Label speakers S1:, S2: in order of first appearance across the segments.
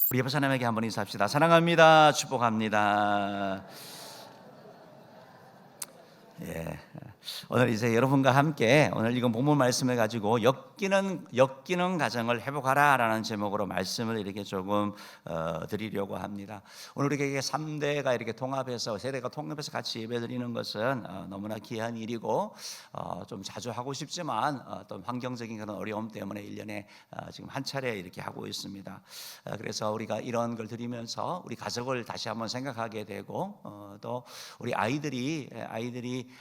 S1: 우리 옆에 사람에게 한번 인사합시다. 사랑합니다. 축복합니다. 예. 오늘 이제 여러분과 함께 오늘 읽은 본문 말씀을 가지고 엮이는 가정을 회복하라라는 제목으로 말씀을 이렇게 조금 드리려고 합니다. 오늘 우리에게 3대가 이렇게 통합해서 세대가 통합해서 같이 예배드리는 것은 너무나 귀한 일이고 좀 자주 하고 싶지만 어떤 환경적인 그런 어려움 때문에 1년에 지금 한 차례 이렇게 하고 있습니다. 그래서 우리가 이런 걸 드리면서 우리 가족을 다시 한번 생각하게 되고 또 우리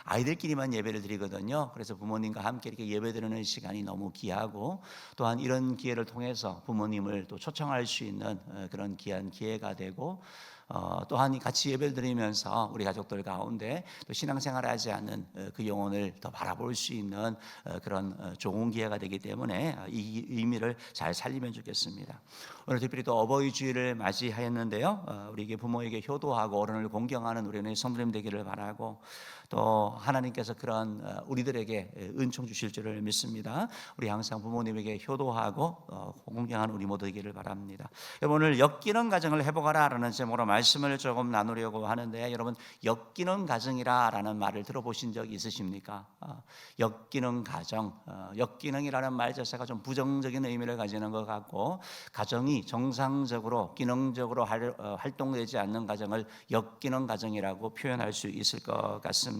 S1: 아이들끼리만 예배를 드리거든요. 그래서 부모님과 함께 이렇게 예배드리는 시간이 너무 귀하고, 또한 이런 기회를 통해서 부모님을 또 초청할 수 있는 그런 귀한 기회가 되고, 또한 같이 예배를 드리면서 우리 가족들 가운데 또 신앙생활을 하지 않는 그 영혼을 더 바라볼 수 있는 그런 좋은 기회가 되기 때문에 이 의미를 잘 살리면 좋겠습니다. 오늘 특별히 또 어버이 주일을 맞이하였는데요, 우리에게 부모에게 효도하고 어른을 공경하는 우리 성도님 되기를 바라고, 또 하나님께서 그런 우리들에게 은총 주실 줄을 믿습니다. 우리 항상 부모님에게 효도하고 공경하는 우리 모두 되기를 바랍니다. 여러분, 오늘 엮이는 가정을 회복하라라는 제목으로 말씀을 조금 나누려고 하는데, 여러분, 엮이는 가정이라는 말을 들어보신 적 있으십니까? 엮이는 가정, 엮이는이라는 말 자체가 좀 부정적인 의미를 가지는 것 같고, 가정이 정상적으로 기능적으로 활동되지 않는 가정을 엮이는 가정이라고 표현할 수 있을 것 같습니다.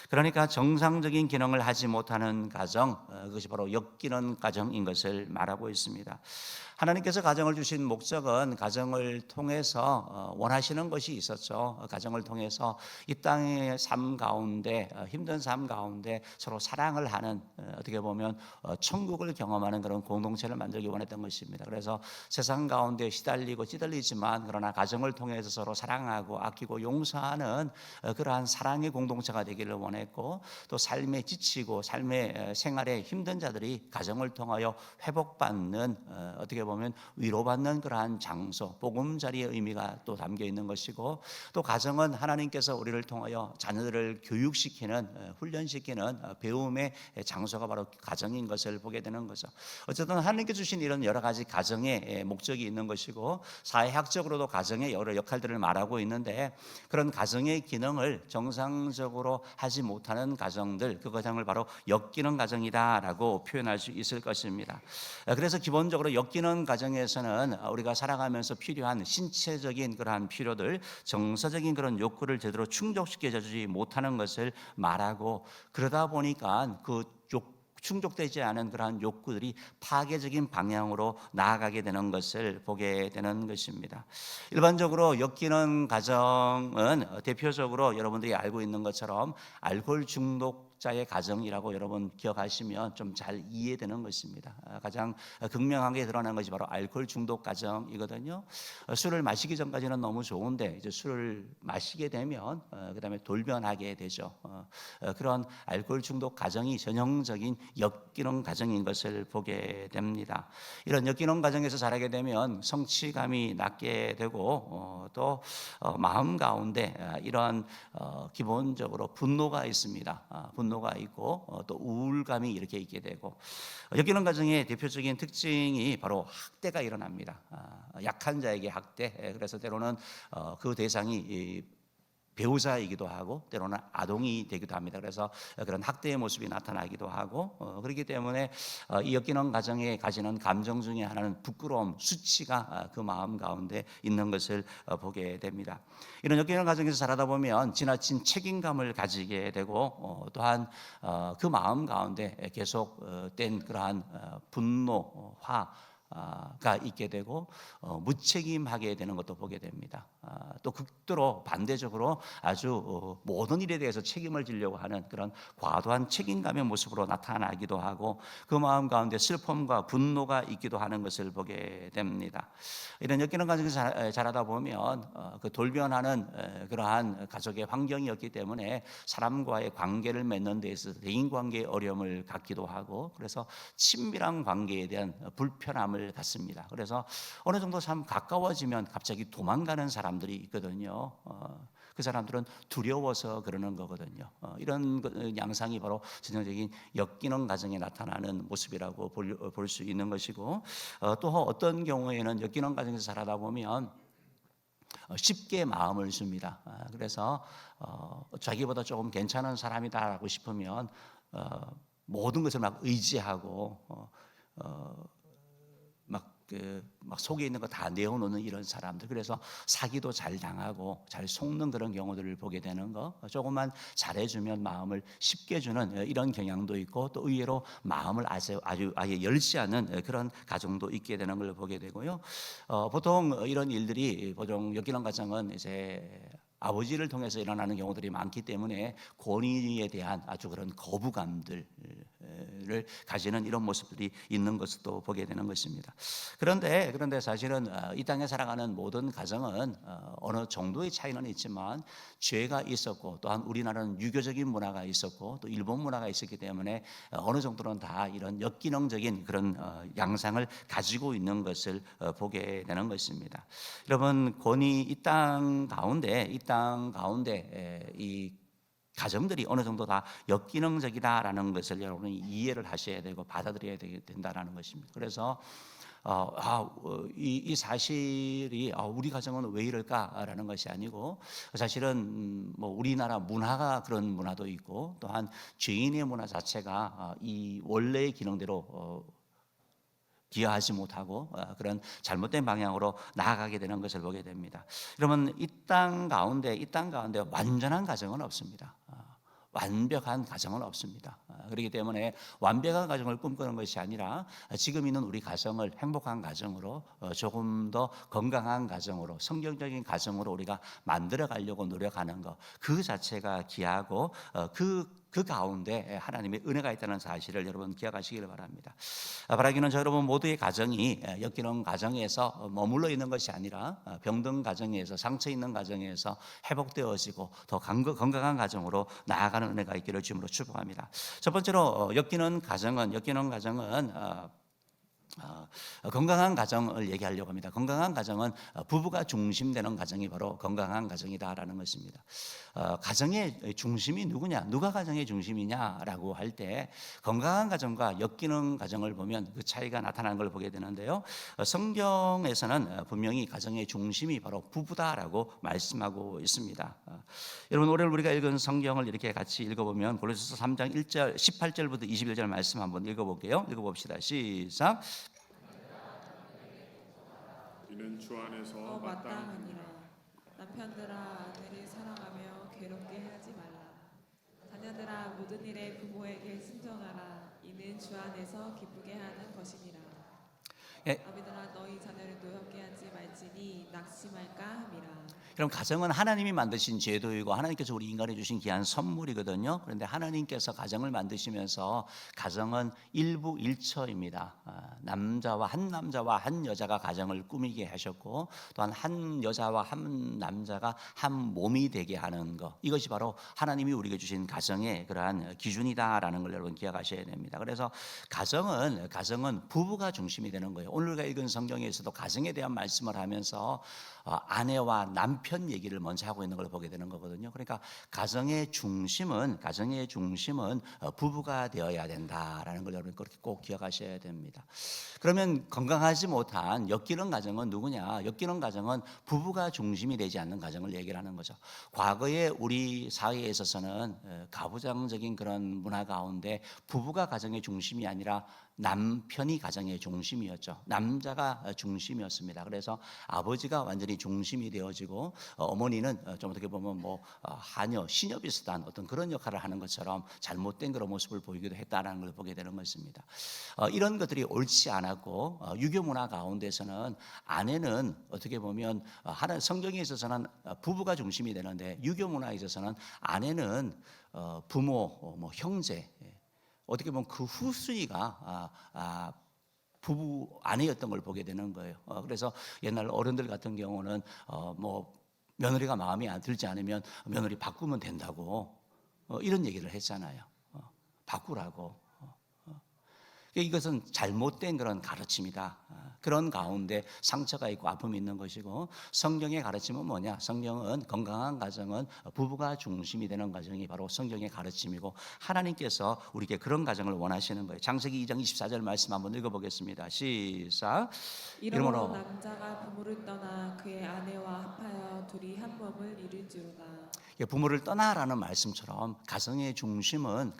S1: 그러니까 정상적인 기능을 하지 못하는 가정, 그것이 바로 엮이는 가정인 것을 말하고 있습니다. 하나님께서 가정을 주신 목적은 가정을 통해서 원하시는 것이 있었죠. 가정을 통해서 이 땅의 삶 가운데, 힘든 삶 가운데 서로 사랑을 하는, 어떻게 보면 천국을 경험하는 그런 공동체를 만들기 원했던 것입니다. 그래서 세상 가운데 시달리고 찌들리지만 그러나 가정을 통해서 서로 사랑하고 아끼고 용서하는 그러한 사랑의 공동체가 되기를 원했고, 또 삶에 지치고 삶의 생활에 힘든 자들이 가정을 통하여 회복받는, 어떻게 보면 위로받는 그러한 장소, 보금자리의 의미가 또 담겨 있는 것이고, 또 가정은 하나님께서 우리를 통하여 자녀들을 교육시키는, 훈련시키는 배움의 장소가 바로 가정인 것을 보게 되는 거죠. 어쨌든 하나님께 주신 이런 여러 가지 가정의 목적이 있는 것이고, 사회학적으로도 가정의 여러 역할들을 말하고 있는데, 그런 가정의 기능을 정상적으로 하지 못하는 가정들, 그 가정을 바로 엮이는 가정이다라고 표현할 수 있을 것입니다. 그래서 기본적으로 엮이는 가정에서는 우리가 살아가면서 필요한 신체적인 그러한 필요들, 정서적인 그런 욕구를 제대로 충족시켜주지 못하는 것을 말하고, 그러다 보니까 그 충족되지 않은 그러한 욕구들이 파괴적인 방향으로 나아가게 되는 것을 보게 되는 것입니다. 일반적으로 엮이는 가정은 대표적으로 여러분들이 알고 있는 것처럼 알코올 중독자의 가정이라고 여러분 기억하시면 좀 잘 이해되는 것입니다. 가장 극명하게 드러나는 것이 바로 알코올 중독 가정이거든요. 술을 마시기 전까지는 너무 좋은데 이제 술을 마시게 되면 그다음에 돌변하게 되죠. 그런 알코올 중독 가정이 전형적인 엮이는 가정인 것을 보게 됩니다. 이런 엮이는 가정에서 자라게 되면 성취감이 낮게 되고 또 마음 가운데 이런 기본적으로 분노가 있습니다. 분노가 있고 또 우울감이 이렇게 있게 되고, 엮이는 가정의 대표적인 특징이 바로 학대가 일어납니다. 약한 자에게 학대. 그래서 때로는 그 대상이 배우자이기도 하고 때로는 아동이 되기도 합니다. 그래서 그런 학대의 모습이 나타나기도 하고, 그렇기 때문에 이 엮이는 가정에 가지는 감정 중에 하나는 부끄러움, 수치가 그 마음 가운데 있는 것을 보게 됩니다. 이런 엮이는 가정에서 자라다 보면 지나친 책임감을 가지게 되고, 또한 그 마음 가운데 계속된 그러한 분노, 가 있게 되고 무책임하게 되는 것도 보게 됩니다. 또 극도로 반대적으로 아주 모든 일에 대해서 책임을 지려고 하는 그런 과도한 책임감의 모습으로 나타나기도 하고, 그 마음 가운데 슬픔과 분노가 있기도 하는 것을 보게 됩니다. 이런 엮이는 가정에서 자라다 보면 그 돌변하는 그러한 가족의 환경이었기 때문에 사람과의 관계를 맺는 데 있어서 대인관계의 어려움을 갖기도 하고, 그래서 친밀한 관계에 대한 불편함을 갖습니다. 그래서 어느 정도 참 가까워지면 갑자기 도망가는 사람들이 있거든요. 그 사람들은 두려워서 그러는 거거든요. 이런 양상이 바로 전형적인 역기능 가정에 나타나는 모습이라고 볼 수 있는 것이고, 또 어떤 경우에는 역기능 가정에서 살아다 보면 쉽게 마음을 줍니다. 그래서 자기보다 조금 괜찮은 사람이다라고 싶으면 모든 것을 막 의지하고 막 속에 있는 거 다 내어놓는 이런 사람들, 그래서 사기도 잘 당하고 잘 속는 그런 경우들을 보게 되는 거, 조금만 잘해주면 마음을 쉽게 주는 이런 경향도 있고, 또 의외로 마음을 아예 열지 않는 그런 가정도 있게 되는 걸 보게 되고요. 보통 이런 일들이 보통 역기능 가정은 이제 아버지를 통해서 일어나는 경우들이 많기 때문에 권위에 대한 아주 그런 거부감들을 가지는 이런 모습들이 있는 것도 보게 되는 것입니다. 그런데 사실은 이 땅에 살아가는 모든 가정은 어느 정도의 차이는 있지만 죄가 있었고, 또한 우리나라는 유교적인 문화가 있었고 또 일본 문화가 있었기 때문에 어느 정도는 다 이런 역기능적인 그런 양상을 가지고 있는 것을 보게 되는 것입니다. 여러분, 권위 이 땅 가운데 이 가정들이 어느 정도 다 역기능적이다라는 것을 여러분이 이해를 하셔야 되고 받아들여야 된다라는 것입니다. 그래서 이 사실이 우리 가정은 왜 이럴까라는 것이 아니고, 사실은 뭐 우리나라 문화가 그런 문화도 있고, 또한 죄인의 문화 자체가 이 원래의 기능대로 기여하지 못하고 그런 잘못된 방향으로 나아가게 되는 것을 보게 됩니다. 여러분, 이 땅 가운데 완전한 가정은 없습니다. 완벽한 가정은 없습니다. 그렇기 때문에 완벽한 가정을 꿈꾸는 것이 아니라 지금 있는 우리 가정을 행복한 가정으로, 조금 더 건강한 가정으로, 성경적인 가정으로 우리가 만들어 가려고 노력하는 것, 그 자체가 귀하고 그 가운데 하나님의 은혜가 있다는 사실을 여러분 기억하시기를 바랍니다. 바라기는 저 여러분 모두의 가정이 역기능 가정에서 머물러 있는 것이 아니라 병든 가정에서, 상처 있는 가정에서 회복되어지고 더 건강한 가정으로 나아가는 은혜가 있기를 주님으로 축복합니다. 첫 번째로 역기능 가정은 건강한 가정을 얘기하려고 합니다. 건강한 가정은 부부가 중심되는 가정이 바로 건강한 가정이다라는 것입니다. 가정의 중심이 누구냐? 누가 가정의 중심이냐라고 할 때 건강한 가정과 역기능 가정을 보면 그 차이가 나타나는 걸 보게 되는데요. 성경에서는 분명히 가정의 중심이 바로 부부다라고 말씀하고 있습니다. 여러분, 오늘 우리가 읽은 성경을 이렇게 같이 읽어보면 고린도서 3장 1절 18절부터 21절 말씀 한번 읽어볼게요. 읽어봅시다. 시작.
S2: 이는 주 안에서
S3: 마땅하니라. 남편들아, 아내를 사랑하며 괴롭게 하지 말라. 자녀들아, 모든 일에 부모에게 순종하라. 이는 주 안에서 기쁘게 하는 것이니라. 아비들아, 너희 자녀를 노엽게 하지 말지니 낙심할까 함이라.
S1: 그럼 가정은 하나님이 만드신 제도이고 하나님께서 우리 인간에 주신 귀한 선물이거든요. 그런데 하나님께서 가정을 만드시면서 가정은 일부일처입니다. 남자와 한 여자가 가정을 꾸미게 하셨고, 또한 한 여자와 한 남자가 한 몸이 되게 하는 것, 이것이 바로 하나님이 우리에게 주신 가정의 그러한 기준이다라는 걸 여러분 기억하셔야 됩니다. 그래서 가정은 부부가 중심이 되는 거예요. 오늘 우리가 읽은 성경에서도 가정에 대한 말씀을 하면서 아내와 남편 얘기를 먼저 하고 있는 걸 보게 되는 거거든요. 그러니까 가정의 중심은 부부가 되어야 된다라는 걸 여러분 그렇게 꼭 기억하셔야 됩니다. 그러면 건강하지 못한 역기능 가정은 누구냐? 역기능 가정은 부부가 중심이 되지 않는 가정을 얘기를 하는 거죠. 과거에 우리 사회에 있어서는 가부장적인 그런 문화 가운데 부부가 가정의 중심이 아니라 남편이 가정의 중심이었죠. 남자가 중심이었습니다. 그래서 아버지가 완전히 중심이 되어지고 어머니는 좀 어떻게 보면 하녀, 시녀 비슷한 어떤 그런 역할을 하는 것처럼 잘못된 그런 모습을 보이기도 했다라는 걸 보게 되는 것입니다. 이런 것들이 옳지 않았고, 유교 문화 가운데서는 아내는 어떻게 보면 성경에 있어서는 부부가 중심이 되는데, 유교 문화에 있어서는 아내는 부모, 형제, 어떻게 보면 그 후순위가 부부 아내였던 걸 보게 되는 거예요. 그래서 옛날 어른들 같은 경우는 며느리가 마음에 안 들지 않으면 며느리 바꾸면 된다고 이런 얘기를 했잖아요. 바꾸라고. 이것은 잘못된 그런 가르침이다. 그런 가운데 상처가 있고 아픔이 있는 것이고, 성경의 가르침은 뭐냐? 성경은 건강한 가정은 부부가 중심이 되는 가정이 바로 성경의 가르침이고, 하나님께서 우리에게 그런 가정을 원하시는 거예요. 창세기 2장 24절 말씀 한번 읽어보겠습니다. 시작.
S3: 이러므로 남자가 부모를 떠나 그의 아내와 합하여 둘이 한 몸을 이룰지로다.
S1: 부모를 떠나라는 말씀처럼 가정의 중심은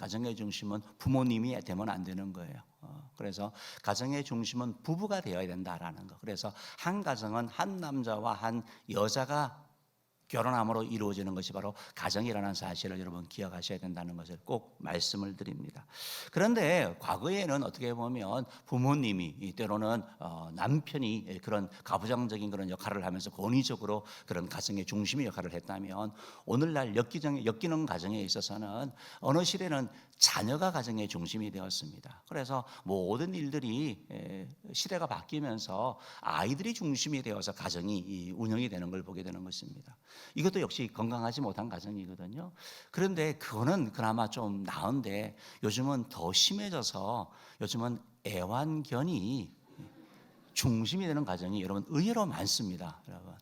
S1: 부모님이 되면 안 되는 거예요. 그래서 가정의 중심은 부부가 되어야 된다라는 거. 그래서 한 가정은 한 남자와 한 여자가 결혼함으로 이루어지는 것이 바로 가정이라는 사실을 여러분 기억하셔야 된다는 것을 꼭 말씀을 드립니다. 그런데 과거에는 어떻게 보면 부모님이 때로는 남편이 그런 가부장적인 그런 역할을 하면서 권위적으로 그런 가정의 중심의 역할을 했다면, 오늘날 엮이는 가정에 있어서는 어느 시대는 자녀가 가정의 중심이 되었습니다. 그래서 모든 일들이 시대가 바뀌면서 아이들이 중심이 되어서 가정이 운영이 되는 걸 보게 되는 것입니다. 이것도 역시 건강하지 못한 가정이거든요. 그런데 그거는 그나마 좀 나은데, 요즘은 더 심해져서 요즘은 애완견이 중심이 되는 가정이 여러분 의외로 많습니다. 여러분,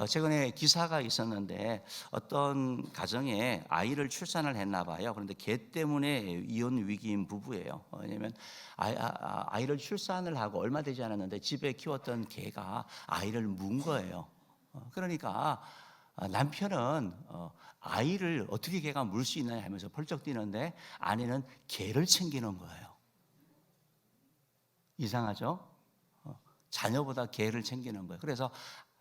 S1: 최근에 기사가 있었는데 어떤 가정에 아이를 출산을 했나 봐요. 그런데 개 때문에 이혼 위기인 부부예요. 왜냐하면 아이를 출산을 하고 얼마 되지 않았는데 집에 키웠던 개가 아이를 문 거예요. 그러니까 남편은 아이를 어떻게 개가 물 수 있느냐 하면서 펄쩍 뛰는데, 아내는 개를 챙기는 거예요. 이상하죠? 자녀보다 개를 챙기는 거예요. 그래서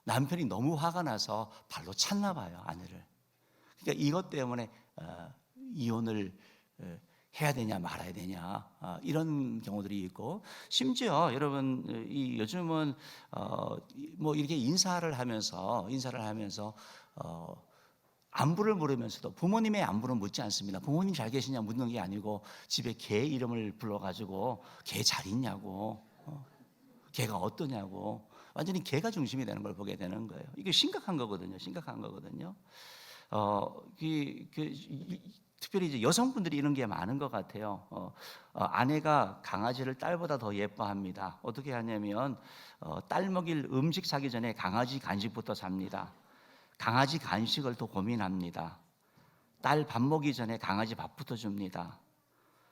S1: 남편이 너무 화가 나서 발로 찼나 봐요, 아내를. 그러니까 이것 때문에 이혼을 해야 되냐 말아야 되냐, 이런 경우들이 있고, 심지어 여러분 요즘은 뭐 이렇게 인사를 하면서 안부를 물으면서도 부모님의 안부를 묻지 않습니다. 부모님 잘 계시냐 묻는 게 아니고 집에 개 이름을 불러가지고 개 잘 있냐고, 개가 어떠냐고, 완전히 개가 중심이 되는 걸 보게 되는 거예요. 이게 심각한 거거든요. 특별히 이제 여성분들이 이런 게 많은 것 같아요. 아내가 강아지를 딸보다 더 예뻐합니다. 어떻게 하냐면 딸 먹일 음식 사기 전에 강아지 간식부터 삽니다. 강아지 간식을 더 고민합니다. 딸 밥 먹기 전에 강아지 밥부터 줍니다.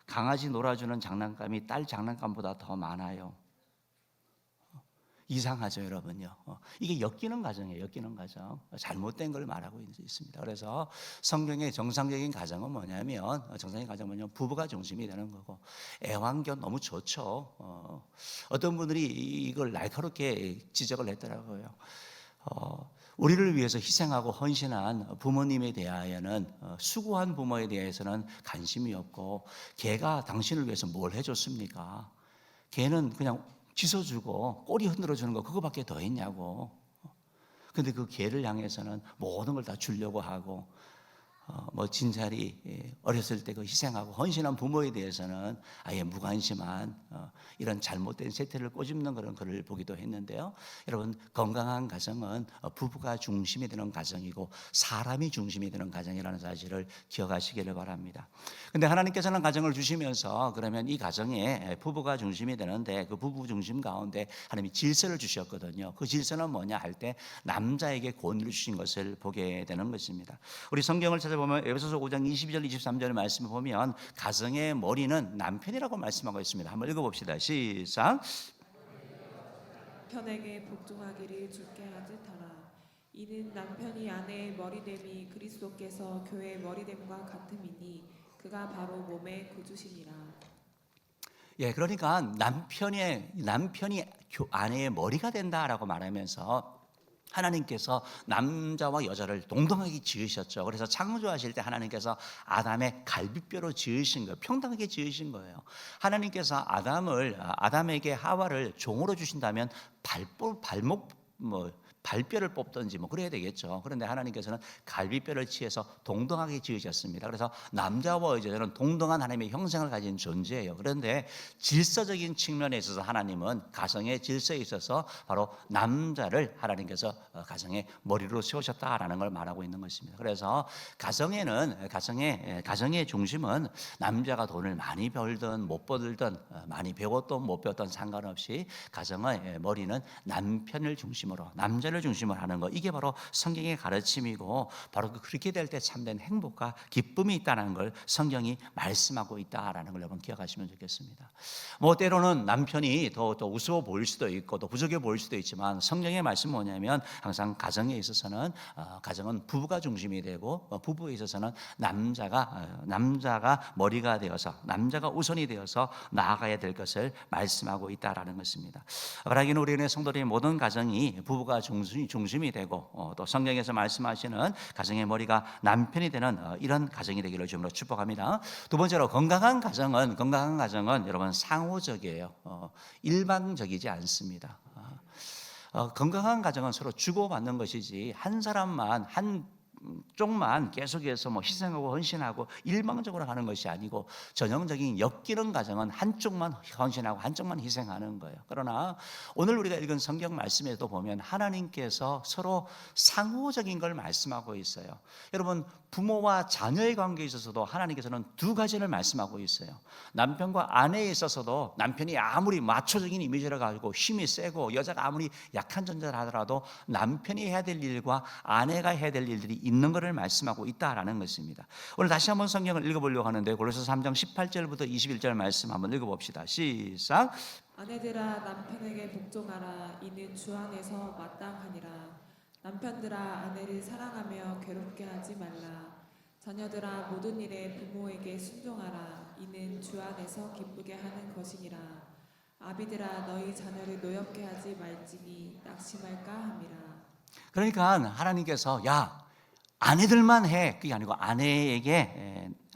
S1: 강아지 놀아주는 장난감이 딸 장난감보다 더 많아요. 이상하죠, 여러분요. 이게 엮이는 가정이에요. 엮이는 가정. 잘못된 걸 말하고 있습니다. 그래서 성경의 정상적인 가정은 뭐냐면, 부부가 중심이 되는 거고, 애완견 너무 좋죠. 어떤 분들이 이걸 날카롭게 지적을 했더라고요. 우리를 위해서 희생하고 헌신한 부모님에 대하여는, 수고한 부모에 대해서는 관심이 없고, 걔가 당신을 위해서 뭘 해줬습니까? 걔는 그냥 짖어주고 꼬리 흔들어주는 거, 그거밖에 더 했냐고. 근데 그 개를 향해서는 모든 걸 다 주려고 하고, 진자리 어렸을 때 그 희생하고 헌신한 부모에 대해서는 아예 무관심한 이런 잘못된 세태를 꼬집는 그런 글을 보기도 했는데요. 여러분, 건강한 가정은 부부가 중심이 되는 가정이고 사람이 중심이 되는 가정이라는 사실을 기억하시기를 바랍니다. 근데 하나님께서는 가정을 주시면서, 그러면 이 가정에 부부가 중심이 되는데 그 부부 중심 가운데 하나님이 질서를 주셨거든요. 그 질서는 뭐냐 할 때 남자에게 권위를 주신 것을 보게 되는 것입니다. 우리 성경을 찾아보면 에베소서 5장 22절 23절 말씀을 보면 가정의 머리는 남편이라고 말씀하고 있습니다. 한번 읽어봅시다. 시작.
S3: 남편에게 복종하기를 주께 하듯 하라. 이는 남편이 아내의 머리됨이 그리스도께서 교회의 머리됨과 같음이니 그가 바로 몸의 구주시니라.
S1: 그러니까 남편이 아내의 머리가 된다라고 말하면서 하나님께서 남자와 여자를 동등하게 지으셨죠. 그래서 창조하실 때 하나님께서 아담의 갈비뼈로 지으신 거예요. 평등하게 지으신 거예요. 하나님께서 아담에게 하와를 종으로 주신다면 발목 발뼈를 뽑든지 뭐 그래야 되겠죠. 그런데 하나님께서는 갈비뼈를 취해서 동등하게 지으셨습니다. 그래서 남자와 여자는 동등한 하나님의 형상을 가진 존재예요. 그런데 질서적인 측면에 있어서 하나님은 가정의 질서에 있어서 바로 남자를 하나님께서 가정의 머리로 세우셨다라는 걸 말하고 있는 것입니다. 그래서 가정의 중심은 남자가 돈을 많이 벌든 못 벌든 많이 배웠든 못 배웠든 상관없이 가정의 머리는 남편을 중심으로 남자를 중심으로 하는 것, 이게 바로 성경의 가르침이고 바로 그렇게 될 때 참된 행복과 기쁨이 있다는 걸 성경이 말씀하고 있다라는 걸 여러분 기억하시면 좋겠습니다. 뭐 때로는 남편이 더 우스워 보일 수도 있고 또 부족해 보일 수도 있지만 성경의 말씀은 뭐냐면 항상 가정에 있어서는 가정은 부부가 중심이 되고 부부에 있어서는 남자가 머리가 되어서 남자가 우선이 되어서 나아가야 될 것을 말씀하고 있다라는 것입니다. 그러기는 우리의 성도들의 모든 가정이 부부가 중심이 되고 또 성경에서 말씀하시는 가정의 머리가 남편이 되는 이런 가정이 되기를 주님으로 축복합니다. 두 번째로 건강한 가정은 여러분 상호적이에요. 일방적이지 않습니다. 건강한 가정은 서로 주고받는 것이지 한 사람만 쪽만 계속해서 뭐 희생하고 헌신하고 일방적으로 가는 것이 아니고 전형적인 엮이는 가정은 한쪽만 헌신하고 한쪽만 희생하는 거예요. 그러나 오늘 우리가 읽은 성경 말씀에도 보면 하나님께서 서로 상호적인 걸 말씀하고 있어요. 여러분 부모와 자녀의 관계에 있어서도 하나님께서는 두 가지를 말씀하고 있어요. 남편과 아내에 있어서도 남편이 아무리 마초적인 이미지를 가지고 힘이 세고 여자가 아무리 약한 존재를 하더라도 남편이 해야 될 일과 아내가 해야 될 일들이 있는 것을 말씀하고 있다라는 것입니다. 오늘 다시 한번 성경을 읽어보려고 하는데 골로새 3장 18절부터 21절 말씀 한번 읽어봅시다. 시작.
S3: 아내들아 남편에게 복종하라. 이는 주 안에서 마땅하니라. 남편들아 아내를 사랑하며 괴롭게 하지 말라. 자녀들아 모든 일에 부모에게 순종하라. 이는 주 안에서 기쁘게 하는 것이니라. 아비들아 너희 자녀를 노엽게 하지 말지니 낙심할까 함이라.
S1: 그러니까 하나님께서 아내들만 해, 그게 아니고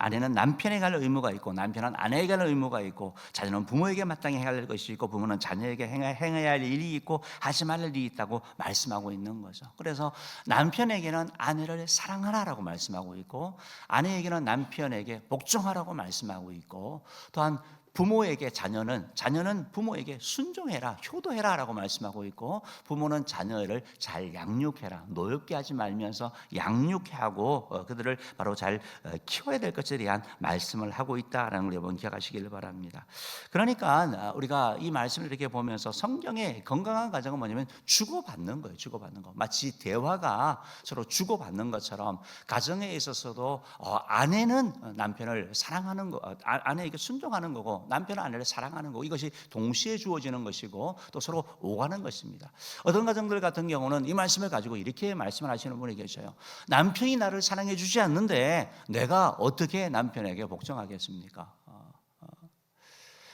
S1: 아내는 남편에게 할 의무가 있고 남편은 아내에게 할 의무가 있고 자녀는 부모에게 마땅히 해야 할 것이 있고 부모는 자녀에게 행해야 할 일이 있고 하지 말할 일이 있다고 말씀하고 있는 거죠. 그래서 남편에게는 아내를 사랑하라라고 말씀하고 있고 아내에게는 남편에게 복종하라고 말씀하고 있고 또한 부모에게 자녀는 부모에게 순종해라, 효도해라라고 말씀하고 있고 부모는 자녀를 잘 양육해라, 노엽게 하지 말면서 양육하고 그들을 바로 잘 키워야 될 것에 대한 말씀을 하고 있다라는 걸 여러분 기억하시길 바랍니다. 그러니까 우리가 이 말씀을 이렇게 보면서 성경의 건강한 가정은 뭐냐면 주고받는 거예요. 주고받는 거. 마치 대화가 서로 주고받는 것처럼 가정에 있어서도 아내는 남편을 사랑하는 거, 아내에게 순종하는 거고 남편은 아내를 사랑하는 거고 이것이 동시에 주어지는 것이고 또 서로 오가는 것입니다. 어떤 가정들 같은 경우는 이 말씀을 가지고 이렇게 말씀을 하시는 분이 계셔요. 남편이 나를 사랑해 주지 않는데 내가 어떻게 남편에게 복종하겠습니까?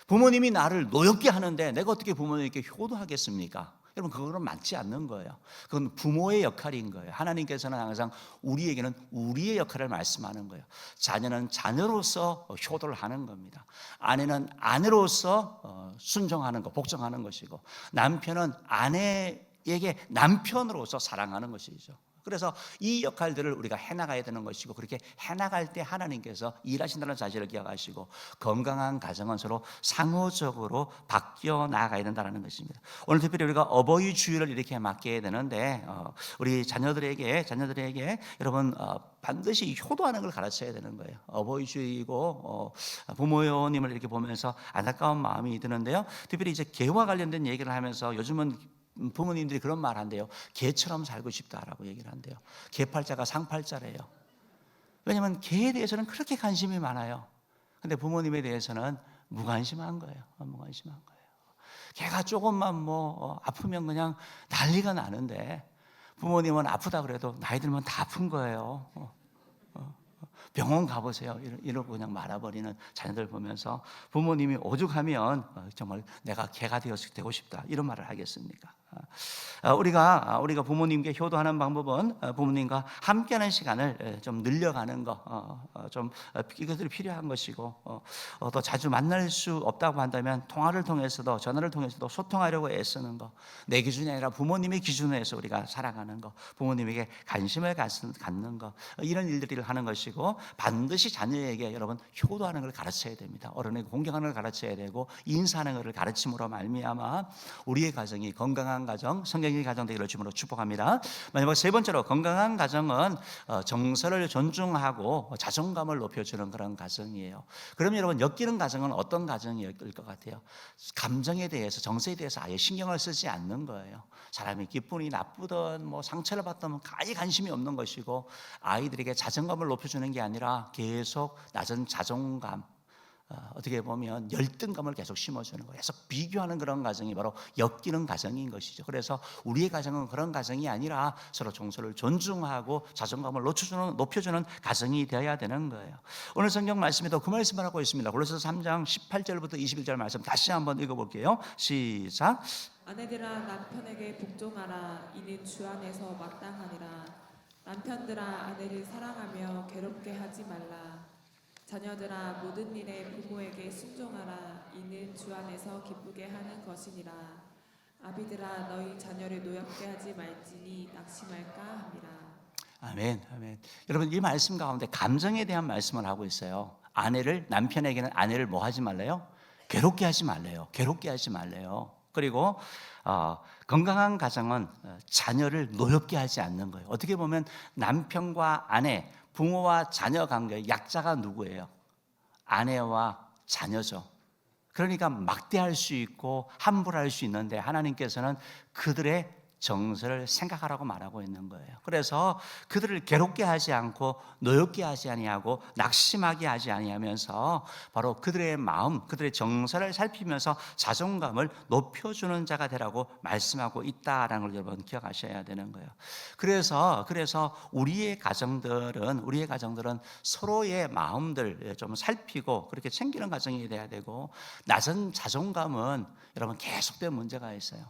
S1: 부모님이 나를 노엽게 하는데 내가 어떻게 부모님께 효도하겠습니까? 여러분 그거는 맞지 않는 거예요. 그건 부모의 역할인 거예요. 하나님께서는 항상 우리에게는 우리의 역할을 말씀하는 거예요. 자녀는 자녀로서 효도를 하는 겁니다. 아내는 아내로서 순종하는 거, 복종하는 것이고 남편은 아내에게 남편으로서 사랑하는 것이죠. 그래서 이 역할들을 우리가 해나가야 되는 것이고 그렇게 해나갈 때 하나님께서 일하신다는 사실을 기억하시고 건강한 가정은 서로 상호적으로 바뀌어 나가야 된다는 것입니다. 오늘 특별히 우리가 어버이 주일을 이렇게 맡겨야 되는데 우리 자녀들에게 여러분 반드시 효도하는 걸 가르쳐야 되는 거예요. 어버이 주일이고 부모님을 이렇게 보면서 안타까운 마음이 드는데요. 특별히 이제 개와 관련된 얘기를 하면서 요즘은 부모님들이 그런 말 한대요. 개처럼 살고 싶다라고 얘기를 한대요. 개팔자가 상팔자래요. 왜냐하면 개에 대해서는 그렇게 관심이 많아요. 근데 부모님에 대해서는 무관심한 거예요. 무관심한 거예요. 개가 조금만 아프면 그냥 난리가 나는데 부모님은 아프다 그래도 나이 들면 다 아픈 거예요. 병원 가보세요. 이러고 그냥 말아버리는 자녀들 보면서 부모님이 오죽하면 정말 내가 개가 되고 싶다 이런 말을 하겠습니까? 우리가 부모님께 효도하는 방법은 부모님과 함께하는 시간을 좀 늘려가는 거, 좀 이것들이 필요한 것이고, 또 자주 만날 수 없다고 한다면 통화를 통해서도 전화를 통해서도 소통하려고 애쓰는 거, 내 기준이 아니라 부모님의 기준에서 우리가 살아가는 거, 부모님에게 관심을 갖는 거, 이런 일들을 하는 것이고, 반드시 자녀에게 여러분 효도하는 걸 가르쳐야 됩니다. 어른에게 공경하는 걸 가르쳐야 되고, 인사하는 것을 가르침으로 말미암아 우리의 가정이 건강한 가정, 성경의 가정 되기를 주님으로 축복합니다. 마지막 세 번째로, 건강한 가정은 정서를 존중하고 자존감을 높여주는 그런 가정이에요. 그럼 여러분, 엮이는 가정은 어떤 가정일 것 같아요? 감정에 대해서, 정서에 대해서 아예 신경을 쓰지 않는 거예요. 사람이 기쁘니 나쁘든 뭐 상처를 받든 아예 관심이 없는 것이고, 아이들에게 자존감을 높여주는 게 아니라 계속 낮은 자존감, 어떻게 보면 열등감을 계속 심어주는 거예요. 계속 비교하는 그런 가정이 바로 엮이는 가정인 것이죠. 그래서 우리의 가정은 그런 가정이 아니라 서로 정서를 존중하고 자존감을 높여주는 가정이 되어야 되는 거예요. 오늘 성경 말씀에도 그 말씀을 하고 있습니다. 골로새서 3장 18절부터 21절 말씀 다시 한번 읽어볼게요. 시작.
S3: 아내들아 남편에게 복종하라. 이는 주 안에서 마땅하니라. 남편들아 아내를 사랑하며 괴롭게 하지 말라. 자녀들아 모든 일에 부모에게 순종하라. 이는 주 안에서 기쁘게 하는 것이니라. 아비들아 너희 자녀를 노엽게 하지 말지니 낙심할까 함이라.
S1: 아멘, 아멘. 여러분, 이 말씀 가운데 감정에 대한 말씀을 하고 있어요. 남편에게는 아내를 뭐 하지 말래요? 괴롭게 하지 말래요. 괴롭게 하지 말래요. 그리고 건강한 가정은 자녀를 노엽게 하지 않는 거예요. 어떻게 보면 남편과 아내, 부모와 자녀 관계 약자가 누구예요? 아내와 자녀죠. 그러니까 막대할 수 있고 함부로 할 수 있는데, 하나님께서는 그들의 정서를 생각하라고 말하고 있는 거예요. 그래서 그들을 괴롭게 하지 않고 노엽게 하지 아니하고 낙심하게 하지 아니하면서 바로 그들의 마음, 그들의 정서를 살피면서 자존감을 높여주는 자가 되라고 말씀하고 있다라는 걸 여러분 기억하셔야 되는 거예요. 그래서 우리의 가정들은 서로의 마음들 좀 살피고 그렇게 챙기는 가정이 돼야 되고, 낮은 자존감은 여러분 계속된 문제가 있어요.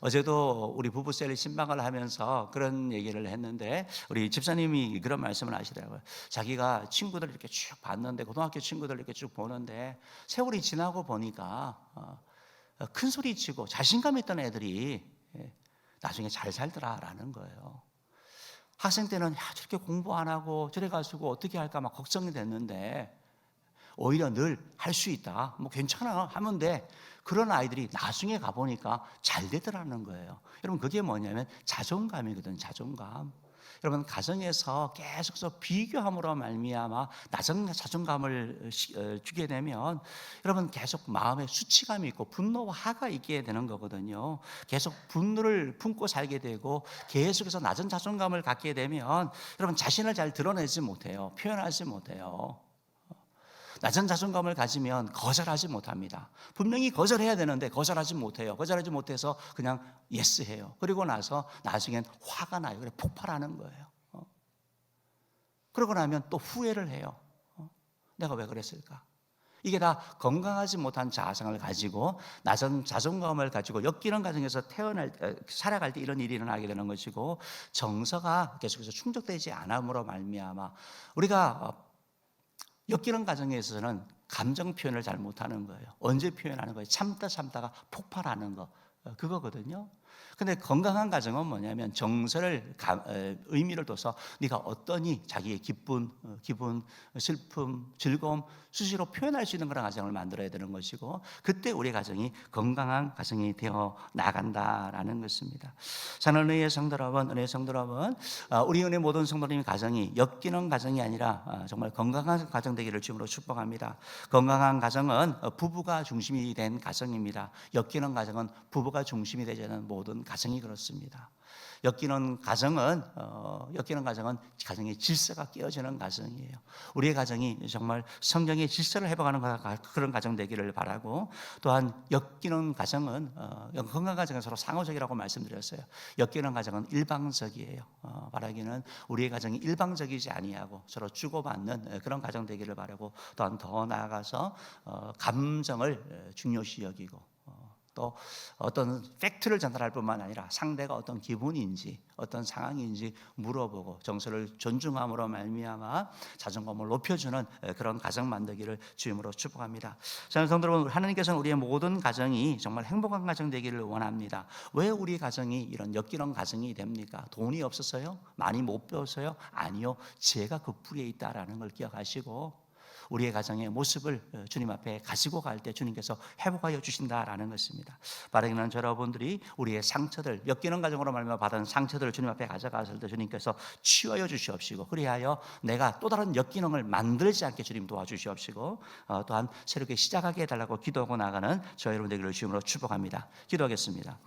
S1: 어제도 우리 부부셀 신방을 하면서 그런 얘기를 했는데, 우리 집사님이 그런 말씀을 하시더라고요. 자기가 친구들 이렇게 쭉 봤는데, 고등학교 친구들 이렇게 쭉 보는데, 세월이 지나고 보니까 큰 소리 치고 자신감 있던 애들이 나중에 잘 살더라라는 거예요. 학생 때는 저렇게 공부 안 하고 저래 가지고 어떻게 할까 막 걱정이 됐는데, 오히려 늘 할 수 있다, 뭐 괜찮아 하면 돼, 그런 아이들이 나중에 가보니까 잘 되더라는 거예요. 여러분, 그게 뭐냐면 자존감이거든, 자존감. 여러분, 가정에서 계속해서 비교함으로 말미암아 낮은 자존감을 주게 되면 여러분 계속 마음에 수치감이 있고 분노와 화가 있게 되는 거거든요. 계속 분노를 품고 살게 되고 계속해서 낮은 자존감을 갖게 되면 여러분 자신을 잘 드러내지 못해요. 표현하지 못해요. 낮은 자존감을 가지면 거절하지 못합니다. 분명히 거절해야 되는데 거절하지 못해요. 거절하지 못해서 그냥 예스해요. 그리고 나서 나중엔 화가 나요. 그래 폭발하는 거예요. 그러고 나면 또 후회를 해요. 내가 왜 그랬을까? 이게 다 건강하지 못한 자아상을 가지고 낮은 자존감을 가지고 엮이는 과정에서 살아갈 때 이런 일이 일어나게 되는 것이고, 정서가 계속해서 충족되지 않음으로 말미암아 우리가 엮이는 과정에 있어서는 감정 표현을 잘 못하는 거예요. 언제 표현하는 거예요? 참다가 폭발하는 거, 그거거든요. 근데 건강한 가정은 뭐냐면 정서를 의미를 둬서 네가 어떠니, 자기의 기분, 슬픔, 즐거움 수시로 표현할 수 있는 그런 가정을 만들어야 되는 것이고, 그때 우리 가정이 건강한 가정이 되어 나간다라는 것입니다. 사랑하는 은혜의 성도 여러분, 우리 은혜 모든 성도님의 가정이 엮이는 가정이 아니라 정말 건강한 가정 되기를 주님으로 축복합니다. 건강한 가정은 부부가 중심이 된 가정입니다. 엮이는 가정은 부부가 중심이 되지 않은 모든 가정이 그렇습니다. 엮이는 가정은 가정의 질서가 깨어지는 가정이에요. 우리의 가정이 정말 성경의 질서를 회복하는 그런 가정 되기를 바라고, 또한 엮이는 가정은 건강한 가정은 서로 상호적이라고 말씀드렸어요. 엮이는 가정은 일방적이에요. 바라기는 우리의 가정이 일방적이지 아니하고 서로 주고받는 그런 가정 되기를 바라고, 또한 더 나아가서 감정을 중요시 여기고 또 어떤 팩트를 전달할 뿐만 아니라 상대가 어떤 기분인지 어떤 상황인지 물어보고 정서를 존중함으로 말미암아 자존감을 높여주는 그런 가정 만들기를 주임으로 축복합니다. 사랑하는 성도 여러분, 하나님께서는 우리의 모든 가정이 정말 행복한 가정 되기를 원합니다. 왜 우리 가정이 이런 엮이는 가정이 됩니까? 돈이 없어서요? 많이 못 배워서요? 아니요, 죄가 그 뿌리에 있다라는 걸 기억하시고 우리의 가정의 모습을 주님 앞에 가지고 갈 때 주님께서 회복하여 주신다라는 것입니다. 바라기는 여러분들이 우리의 상처들, 엮이는 가정으로 말미암아 받은 상처들을 주님 앞에 가져갔을 때 주님께서 치유하여 주시옵시고 그리하여 내가 또 다른 엮이는을 만들지 않게 주님 도와주시옵시고 또한 새롭게 시작하게 해달라고 기도하고 나가는 저희 여러분 되기를 주님으로 축복합니다. 기도하겠습니다.